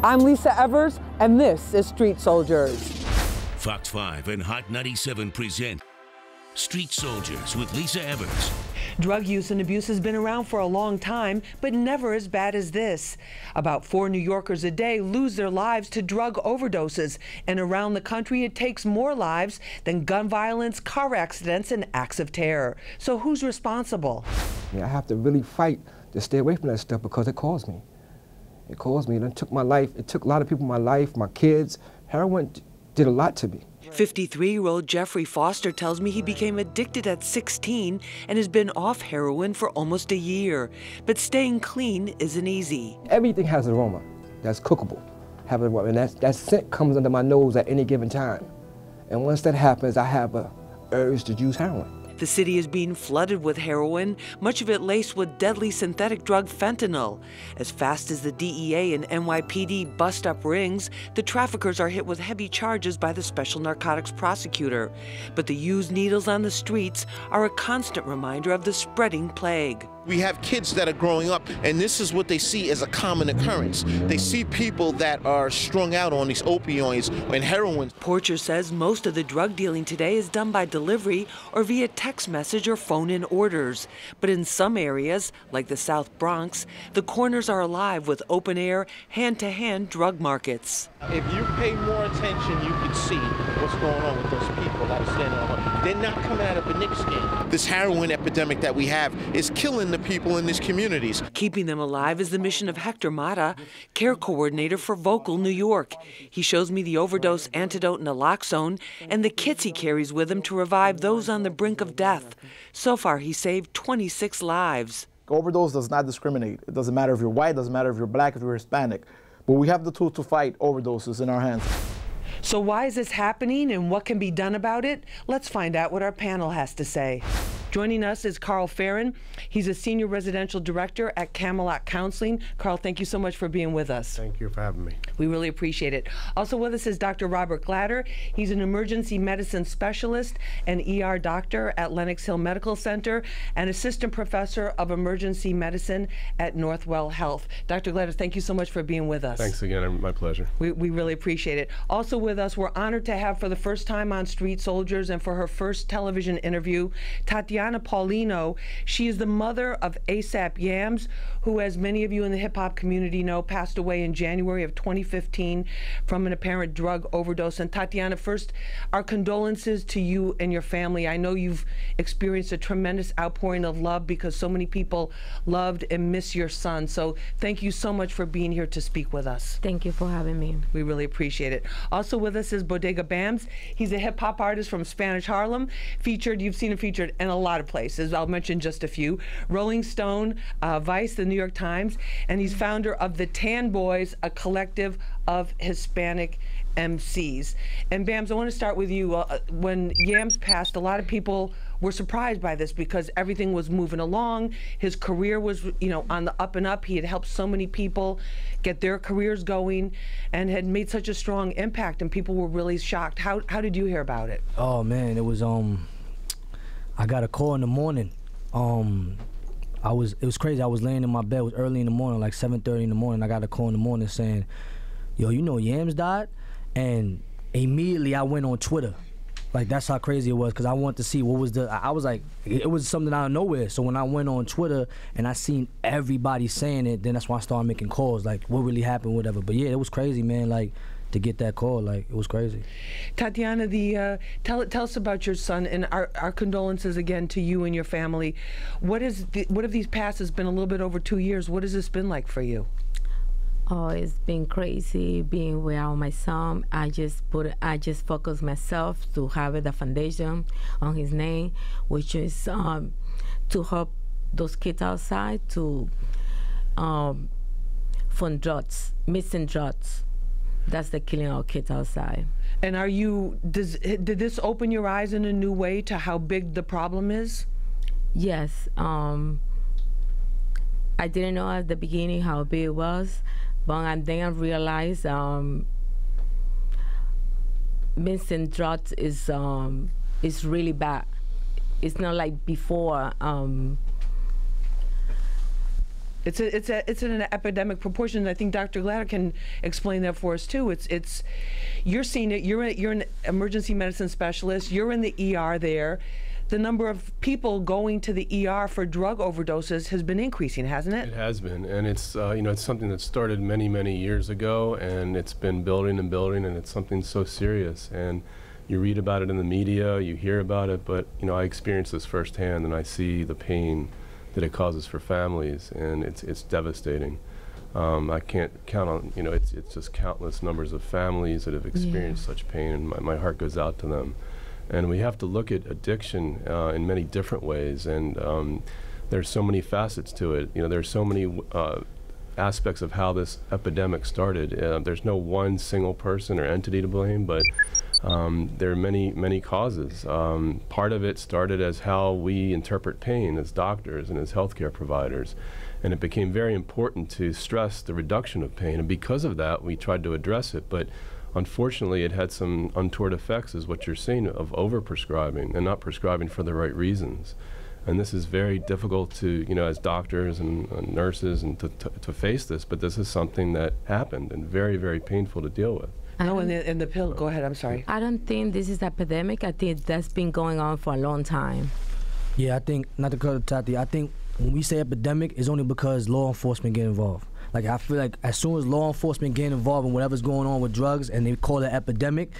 I'm Lisa Evers, and this is Street Soldiers. Fox 5 and Hot 97 present Street Soldiers with Lisa Evers. Drug use and abuse has been around for a long time, but never as bad as this. About 4 New Yorkers a day lose their lives to drug overdoses, and around the country it takes more lives than gun violence, car accidents, and acts of terror. So who's responsible? I have to really fight to stay away from that stuff because it caused me. It caused me. It took my life. It took a lot of people in my life, my kids. Heroin did a lot to me. 53-year-old Jeffrey Foster tells me he became addicted at 16 and has been off heroin for almost a year. But staying clean isn't easy. Everything has an aroma that's cookable. And that scent comes under my nose at any given time. And once that happens, I have an urge to use heroin. The city is being flooded with heroin, much of it laced with deadly synthetic drug fentanyl. As fast as the DEA and NYPD bust up rings, the traffickers are hit with heavy charges by the Special Narcotics Prosecutor. But the used needles on the streets are a constant reminder of the spreading plague. We have kids that are growing up, and this is what they see as a common occurrence. They see people that are strung out on these opioids and heroin. Porcher says most of the drug dealing today is done by delivery or via text message or phone-in orders. But in some areas, like the South Bronx, the corners are alive with open-air, hand-to-hand drug markets. If you pay more attention, you can see what's going on with those people that are standing on. They're not coming out of a Knicks game. This heroin epidemic that we have is killing the people in these communities. Keeping them alive is the mission of Hector Mata, care coordinator for Vocal New York. He shows me the overdose antidote naloxone and the kits he carries with him to revive those on the brink of death. So far, he saved 26 lives. Overdose does not discriminate. It doesn't matter if you're white, it doesn't matter if you're black, if you're Hispanic. But we have the tools to fight overdoses in our hands. So why is this happening and what can be done about it? Let's find out what our panel has to say. Joining us is Carl Farron. He's a senior residential director at Camelot Counseling. Carl, thank you so much for being with us. Thank you for having me. We really appreciate it. Also with us is Dr. Robert Glatter. He's an emergency medicine specialist and ER doctor at Lenox Hill Medical Center and assistant professor of emergency medicine at Northwell Health. Dr. Glatter, thank you so much for being with us. Thanks again. My pleasure. We really appreciate it. Also with us, we're honored to have for the first time on Street Soldiers and for her first television interview, Tatiana Paulino. She is the mother of ASAP Yams, who, as many of you in the hip-hop community know, passed away in January of 2015 from an apparent drug overdose. And Tatiana, first, our condolences to you and your family. I know you've experienced a tremendous outpouring of love because so many people loved and miss your son. So thank you so much for being here to speak with us. Thank you for having me. We really appreciate it. Also with us is Bodega Bams. He's a hip-hop artist from Spanish Harlem. You've seen him featured in a lot of places. I'll mention just a few. Rolling Stone, Vice, the New York Times, and he's founder of the Tan Boys, a collective of Hispanic MCs. And Bams, I want to start with you. When Yams passed, a lot of people were surprised by this because everything was moving along. His career was, on the up and up. He had helped so many people get their careers going and had made such a strong impact, and people were really shocked. How did you hear about it? Oh man, it was I got a call in the morning. It was crazy. I was laying in my bed. It was early in the morning, like 7:30 in the morning. I got a call in the morning saying, "Yo, Yams died?" And immediately I went on Twitter. Like, that's how crazy it was, because I wanted to see what was I was like, it was something out of nowhere. So when I went on Twitter and I seen everybody saying it, then that's when I started making calls, like, what really happened, whatever. But yeah, it was crazy, man, like, to get that call, like, it was crazy. Tatiana, tell us about your son, and our condolences again to you and your family. What have these past? It's been a little bit over 2 years. What has this been like for you? Oh, it's been crazy being without my son. I just focused myself to have the foundation on his name, which is to help those kids outside to from drugs, missing drugs. That's the killing of kids outside. And did this open your eyes in a new way to how big the problem is? Yes. I didn't know at the beginning how big it was, but then I realized missing drugs is really bad. It's not like before. It's an epidemic proportion. And I think Dr. Glatter can explain that for us too. You're seeing it. You're an emergency medicine specialist. You're in the ER there. The number of people going to the ER for drug overdoses has been increasing, hasn't it? It has been, and it's it's something that started many years ago, and it's been building and building, and it's something so serious. And you read about it in the media, you hear about it, but I experience this firsthand, and I see the pain that it causes for families, and it's devastating. I can't count on it's just countless numbers of families that have experienced such pain, and my heart goes out to them. And we have to look at addiction in many different ways, and there's so many facets to it. There's so many aspects of how this epidemic started. There's no one single person or entity to blame, but there are many causes. Part of it started as how we interpret pain as doctors and as healthcare providers, and it became very important to stress the reduction of pain, and because of that we tried to address it. But unfortunately, it had some untoward effects, is what you're seeing, of over-prescribing and not prescribing for the right reasons. And this is very difficult to, as doctors and nurses, and to face this, but this is something that happened and very painful to deal with. And the pill, go ahead, I'm sorry. I don't think this is epidemic. I think that's been going on for a long time. Yeah, I think, not to cut it, Tati, I think when we say epidemic, it's only because law enforcement get involved. Like, I feel like as soon as law enforcement get involved in whatever's going on with drugs and they call it epidemic,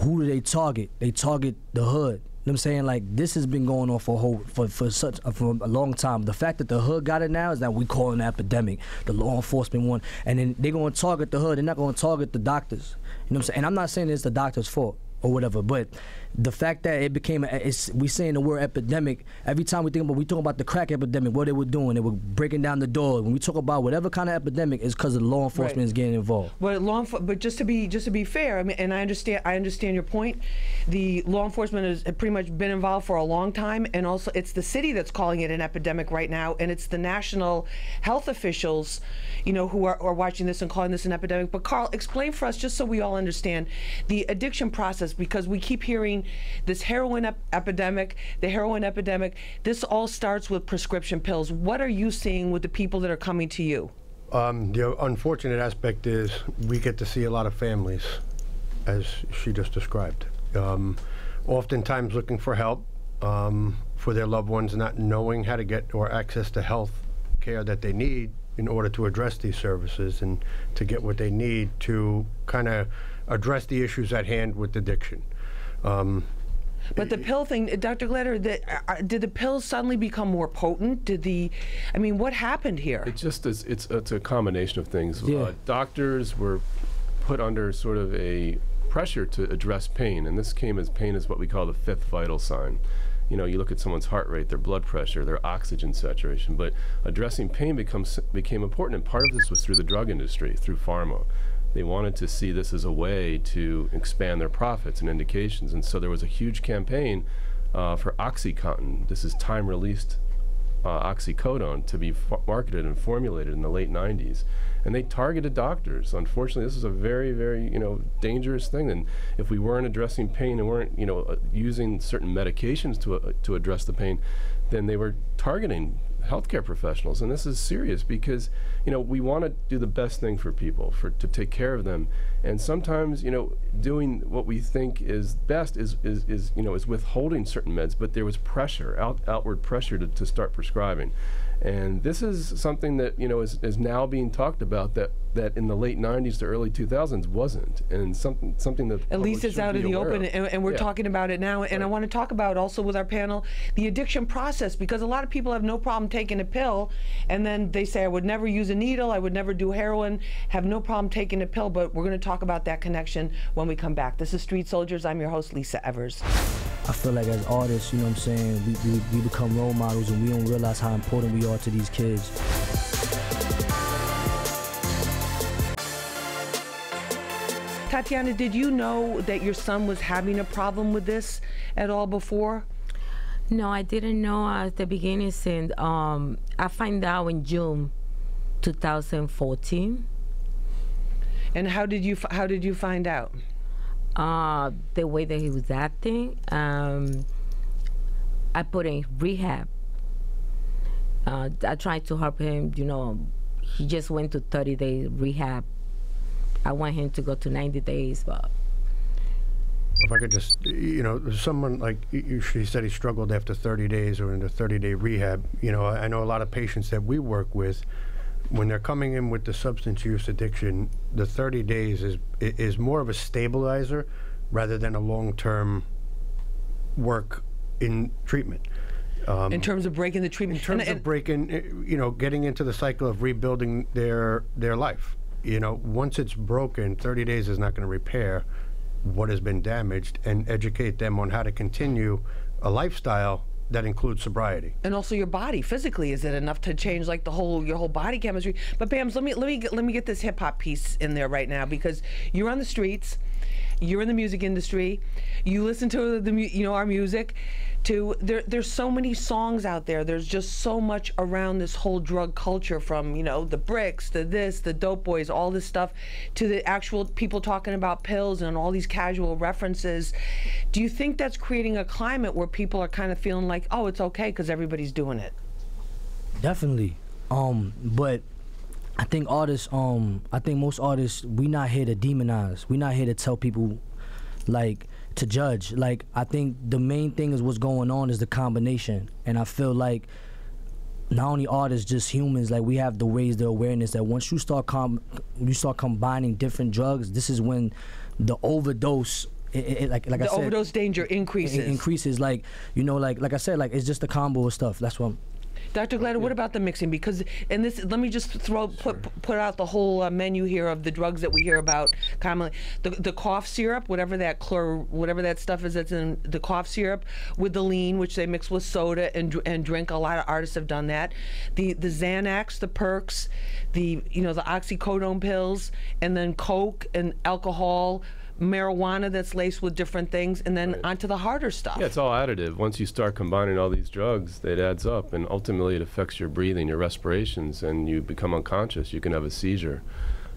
who do they target? They target the hood. You know what I'm saying? Like, this has been going on for a long time. The fact that the hood got it now is that we call it an epidemic. The law enforcement one, and then they're going to target the hood. They're not going to target the doctors. You know what I'm saying? And I'm not saying it's the doctor's fault or whatever, but the fact that it became, we saying the word epidemic, every time we talk about the crack epidemic, what they were doing, they were breaking down the door. When we talk about whatever kind of epidemic, it's because the law enforcement is getting involved. But just to be fair, I mean, and I understand your point. The law enforcement has pretty much been involved for a long time, and also it's the city that's calling it an epidemic right now, and it's the national health officials, who are watching this and calling this an epidemic. But Carl, explain for us, just so we all understand, the addiction process, because we keep hearing this heroin epidemic, the heroin epidemic. This all starts with prescription pills. What are you seeing with the people that are coming to you? The unfortunate aspect is we get to see a lot of families, as she just described, oftentimes looking for help for their loved ones, not knowing how to get or access to health care that they need in order to address these services and to get what they need to kind of address the issues at hand with addiction. But the pill thing, Dr. Glatter, did the pills suddenly become more potent? What happened here? It just is, it's a combination of things. Yeah. Doctors were put under sort of a pressure to address pain, and this came as pain is what we call the fifth vital sign. You look at someone's heart rate, their blood pressure, their oxygen saturation, but addressing pain became important, and part of this was through the drug industry, through pharma. They wanted to see this as a way to expand their profits and indications, and so there was a huge campaign for OxyContin. This is time-released oxycodone to be marketed and formulated in the late 90s. And they targeted doctors. Unfortunately, this is a very dangerous thing. And if we weren't addressing pain and weren't using certain medications to address the pain, then they were targeting healthcare professionals. And this is serious because we want to do the best thing for people, to take care of them. And sometimes doing what we think is best is withholding certain meds. But there was pressure, outward pressure to start prescribing. And this is something that is now being talked about that in the late 90s to early 2000s wasn't, and something that at least it's out in the open, and we're talking about it now. And I want to talk about also with our panel the addiction process, because a lot of people have no problem taking a pill, and then they say, I would never use a needle, I would never do heroin, have no problem taking a pill. But we're going to talk about that connection when we come back. This is Street Soldiers. I'm your host, Lisa Evers. I feel like as artists, you know what I'm saying, we become role models and we don't realize how important we are to these kids. Tatiana, did you know that your son was having a problem with this at all before? No, I didn't know at the beginning. Since I found out in June 2014. And how did you find out? The way that he was acting. I put in rehab. I tried to help him. You know, he just went to 30-day rehab. I want him to go to 90 days, but. If I could just, you know, someone like, she said he struggled after 30 days or in the 30-day rehab. You know, I know a lot of patients that we work with, when they're coming in with the substance use addiction, the 30 days is more of a stabilizer rather than a long-term work in treatment. In terms of breaking the treatment. In terms of breaking, you know, getting into the cycle of rebuilding their life. You know, once it's broken, 30 days is not going to repair what has been damaged, and educate them on how to continue a lifestyle that includes sobriety. And also your body, physically, is it enough to change like your whole body chemistry? But Bams, let me get this hip hop piece in there right now, because you're on the streets, you're in the music industry, you listen to our music. There's so many songs out there. There's just so much around this whole drug culture, from the bricks to this, the dope boys, all this stuff, to the actual people talking about pills and all these casual references. Do you think that's creating a climate where people are kind of feeling like, oh, it's okay because everybody's doing it? Definitely, but I think most artists, we not here to demonize. We not here to tell people, like, to judge. Like, I think the main thing is what's going on is the combination. And I feel like not only artists, just humans, like, we have to raise the awareness that once you start combining different drugs, this is when the overdose, like I said, overdose danger increases. It increases, like, like I said, like, it's just a combo of stuff. That's what Dr. Gladder, what about the mixing? Because let me just put out the whole menu here of the drugs that we hear about commonly. The cough syrup, whatever that stuff is that's in the cough syrup, with the lean, which they mix with soda and drink. A lot of artists have done that. The Xanax, the Perks, the oxycodone pills, and then coke and alcohol, marijuana that's laced with different things, and then onto the harder stuff. Yeah, it's all additive. Once you start combining all these drugs, it adds up, and ultimately it affects your breathing, your respirations, and you become unconscious. You can have a seizure.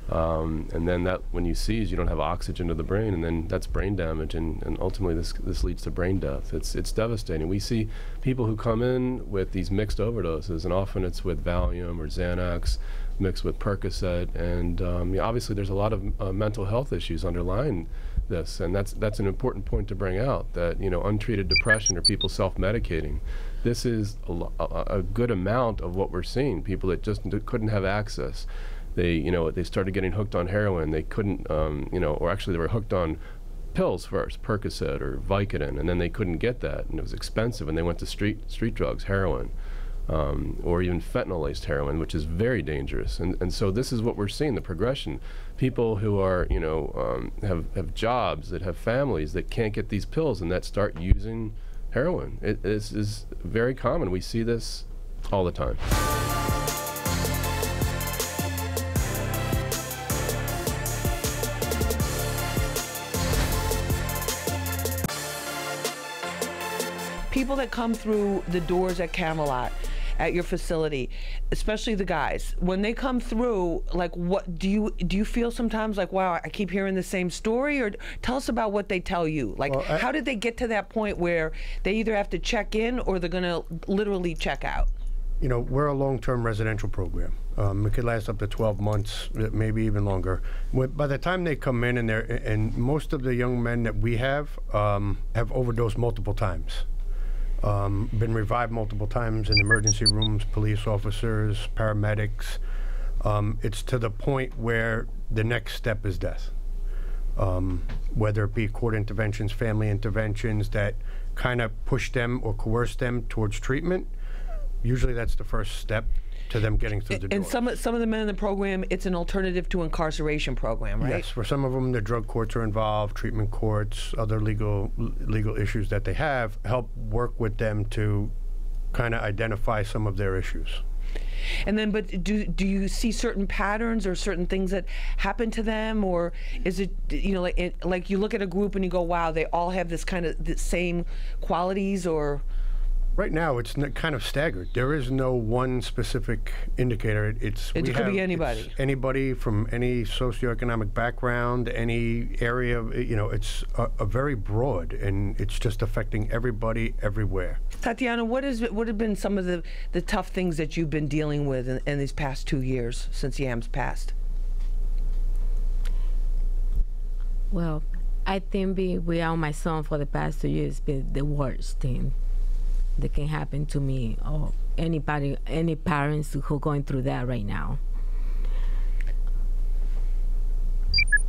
And then when you seize, you don't have oxygen to the brain, and then that's brain damage, and ultimately this leads to brain death. It's devastating. We see people who come in with these mixed overdoses, and often it's with Valium or Xanax mixed with Percocet, and obviously there's a lot of mental health issues underlying this, and that's an important point to bring out, that untreated depression or people self-medicating. This is a good amount of what we're seeing. People that just couldn't have access. They started getting hooked on heroin. They couldn't, or actually they were hooked on pills first, Percocet or Vicodin, and then they couldn't get that, and it was expensive, and they went to street drugs, heroin. Or even fentanyl-laced heroin, which is very dangerous. And so this is what we're seeing, the progression. People who are, have jobs, that have families, that can't get these pills, and that start using heroin. It is very common. We see this all the time. People that come through the doors at Camelot, at your facility, especially the guys, when they come through, like, what do you feel sometimes like, wow, I keep hearing the same story? Or tell us about what they tell you. Like, well, how did they get to that point where they either have to check in or they're going to literally check out? We're a long-term residential program. It could last up to 12 months, maybe even longer. By the time they come in, and most of the young men that we have overdosed multiple times. Been revived multiple times in emergency rooms, police officers, paramedics. It's to the point where the next step is death. Whether it be court interventions, family interventions that kind of push them or coerce them towards treatment, usually that's the first step to them getting through the door. And some of the men in the program, it's an alternative to incarceration program, right? Yes, for some of them, the drug courts are involved, treatment courts, other legal issues that they have, help work with them to kind of identify some of their issues. And then, but do you see certain patterns or certain things that happen to them, or is it, like you look at a group and you go, wow, they all have this kind of the same qualities, or? Right now, it's kind of staggered. There is no one specific indicator. It could be anybody. It's anybody from any socioeconomic background, any area. You know, it's a very broad, and it's just affecting everybody everywhere. Tatiana, what have been some of the tough things that you've been dealing with in these past 2 years since Yams passed? Well, I think being without my son for the past 2 years has been the worst thing that can happen to me or anybody, any parents who are going through that right now.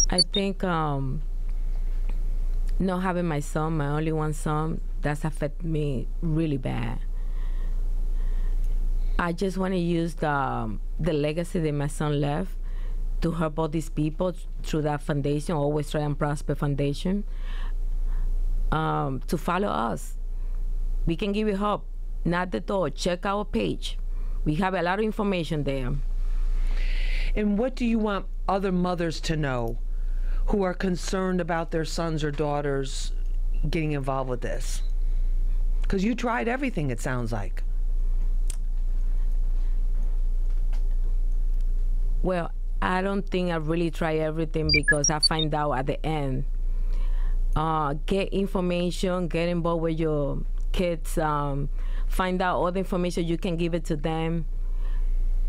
I think not having my son, my only one son, that's affected me really bad. I just want to use the legacy that my son left to help all these people through that foundation, Always Try and Prosper Foundation, to follow us. We can give you help. Not the door. Check our page. We have a lot of information there. And what do you want other mothers to know who are concerned about their sons or daughters getting involved with this? Because you tried everything, it sounds like. Well, I don't think I really tried everything because I find out at the end. Get information, get involved with your kids, find out all the information, you can give it to them.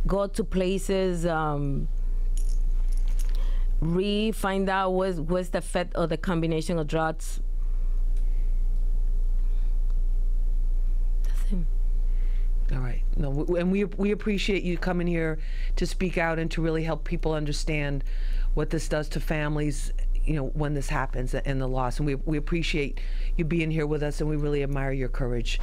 Go to places, find out what's the effect of the combination of drugs. That's it. All right. No, and we appreciate you coming here to speak out and to really help people understand what this does to families, you know, when this happens and the loss. And we appreciate you being here with us, and we really admire your courage.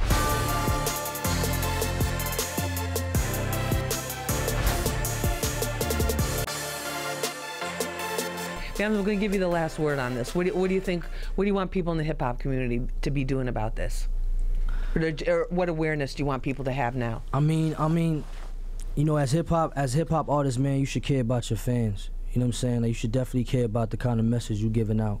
Bams, we're going to give you the last word on this. What do you think? What do you want people in the hip hop community to be doing about this? Or what awareness do you want people to have now? I mean, you know, as hip hop artists, man, you should care about your fans. You know what I'm saying? Like, you should definitely care about the kind of message you're giving out.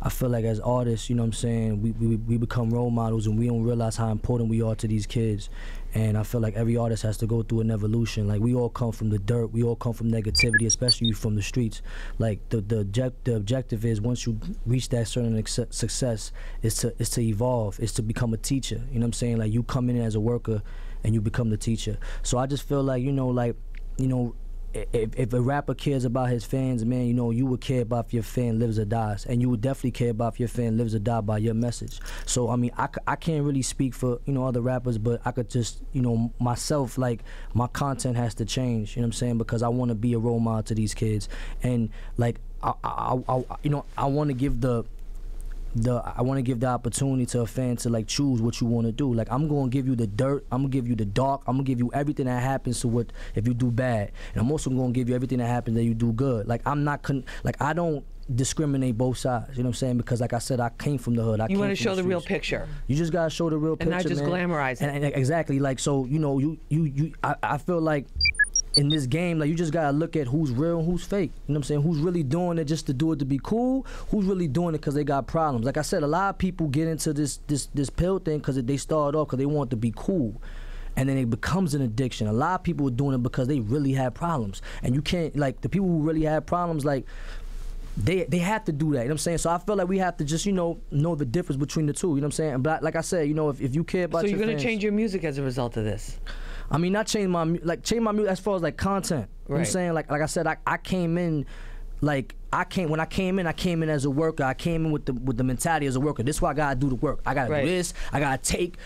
I feel like as artists, you know what I'm saying, we become role models and we don't realize how important we are to these kids. And I feel like every artist has to go through an evolution. Like, we all come from the dirt, we all come from negativity, especially from the streets. Like, the objective is, once you reach that certain success, is to evolve, is to become a teacher. You know what I'm saying? Like, you come in as a worker and you become the teacher. So I just feel like, if a rapper cares about his fans, man, you know, you would care about if your fan lives or dies, and you would definitely care about if your fan lives or dies by your message. So I mean, I can't really speak for, you know, other rappers, but I could just, you know, myself, like, my content has to change, you know what I'm saying, because I want to be a role model to these kids, and like I want to give the opportunity to a fan to, like, choose what you want to do. Like, I'm gonna give you the dirt, I'm gonna give you the dark, I'm gonna give you everything that happens to what if you do bad, and I'm also gonna give you everything that happens that you do good. Like, I don't discriminate both sides, you know what I'm saying? Because, like I said, I came from the hood. You want to show the real picture. You just gotta show the real picture, and not just glamorize it. And exactly, like, so, you know, I feel like in this game, like, you just gotta look at who's real and who's fake. You know what I'm saying? Who's really doing it just to do it to be cool? Who's really doing it because they got problems? Like I said, a lot of people get into this pill thing because they start off because they want to be cool, and then it becomes an addiction. A lot of people are doing it because they really have problems, and you can't, like, the people who really have problems, like, they have to do that, you know what I'm saying? So I feel like we have to just, you know the difference between the two, you know what I'm saying? But like I said, you know, if you care about your fans. So you're going to change your music as a result of this? I mean, not change my music as far as, like, content. You know what I'm saying? Like I said, I came in, like, when I came in as a worker. I came in with the mentality as a worker. This is why I gotta do the work. I gotta do this. I gotta take.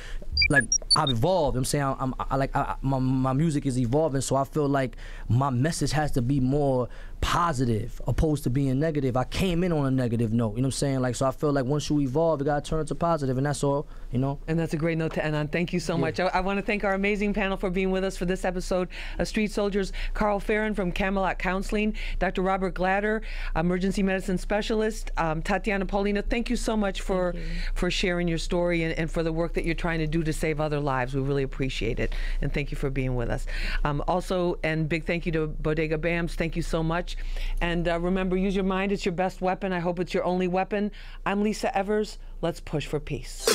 Like, I've evolved. You know what I'm saying, my music is evolving. So I feel like my message has to be more positive opposed to being negative. I came in on a negative note. You know what I'm saying? Like, so I feel like once you evolve, you gotta turn it to positive, and that's all. You know. And that's a great note to end on. Thank you so much. I want to thank our amazing panel for being with us for this episode of Street Soldiers. Carl Farron from Camelot Counseling, Dr. Robert Glatter, emergency medicine specialist, Tatiana Paulina. Thank you so much for sharing your story and for the work that you're trying to do to save other lives. We really appreciate it, and thank you for being with us. Also, and big thank you to Bodega Bams. Thank you so much. And remember, use your mind. It's your best weapon. I hope it's your only weapon. I'm Lisa Evers. Let's push for peace.